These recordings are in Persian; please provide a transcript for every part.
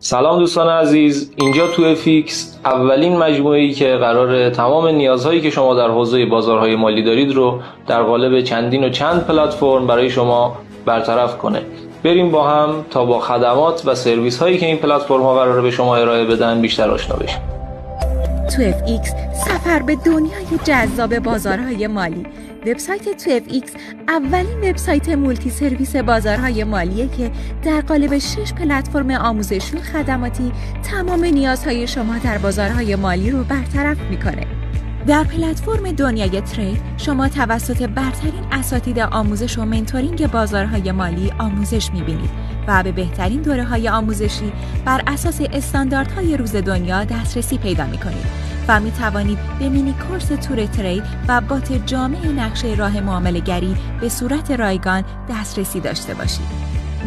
سلام دوستان عزیز، اینجا تو FX اولین مجموعه‌ای که قراره تمام نیازهایی که شما در حوزه بازارهای مالی دارید رو در قالب چندین و چند پلتفرم برای شما برطرف کنه. بریم با هم تا با خدمات و سرویس هایی که این پلتفرم ها قراره به شما ارائه بدن بیشتر آشنا بشیم. تو FX سفر به دنیای جذاب بازارهای مالی. وبسایت تو FX اولین وبسایت مولتی سرویس بازارهای مالیه که در قالب 6 پلتفرم آموزشی و خدماتی تمام نیازهای شما در بازارهای مالی رو برطرف میکنه. در پلتفرم دنیای ترید شما توسط برترین اساتید آموزش و منتورینگ بازارهای مالی آموزش میبینید و به بهترین دوره‌های آموزشی بر اساس استانداردهای روز دنیا دسترسی پیدا میکنید و می توانید به مینی کورس تور ترید و بات جامع نقشه راه معامله‌گری به صورت رایگان دسترسی داشته باشید.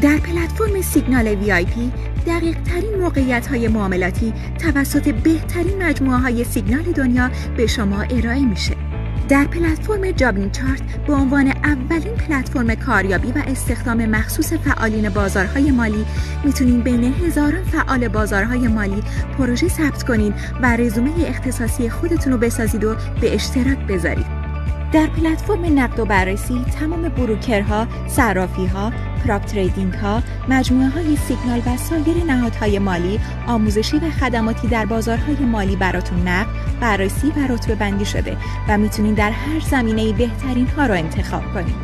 در پلتفرم سیگنال VIP دقیق ترین موقعیت های معاملاتی توسط بهترین مجموعه های سیگنال دنیا به شما ارائه میشه. در پلتفرم جابینگ چارت به عنوان اولین پلتفرم کاریابی و استخدام مخصوص فعالین بازارهای مالی میتونید بین هزاران فعال بازارهای مالی پروژه ثبت کنید و رزومه اختصاصی خودتون رو بسازید و به اشتراک بذارید. در پلتفرم نقد و بررسی تمام بروکرها، صرافی‌ها، پراپ تریدینگ‌ها، مجموعه‌های سیگنال و سایر نهادهای مالی، آموزشی و خدماتی در بازارهای مالی براتون نقد، بررسی و رتبه بندی شده و میتونید در هر زمینه‌ای بهترین ها رو انتخاب کنید.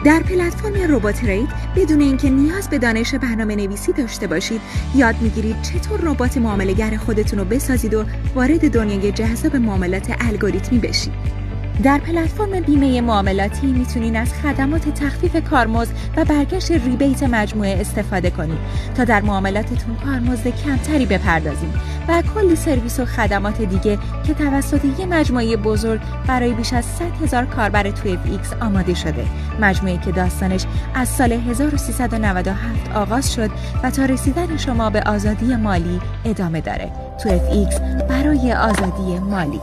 در پلتفرم روبوترید بدون اینکه نیاز به دانش برنامه‌نویسی داشته باشید، یاد میگیرید چطور ربات معامله‌گر خودتون رو بسازید و وارد دنیای جذاب معاملات الگوریتمی بشید. در پلتفرم بیمه معاملاتی میتونین از خدمات تخفیف کارمزد و برگشت ریبیت مجموعه استفاده کنید تا در معاملاتتون کارمزد کمتری بپردازید و کلی سرویس و خدمات دیگه که توسط یک مجموعه بزرگ برای بیش از 100,000 کاربر تو FX آماده شده. مجموعه‌ای که داستانش از سال 1397 آغاز شد و تا رسیدن شما به آزادی مالی ادامه داره. تو FX برای آزادی مالی.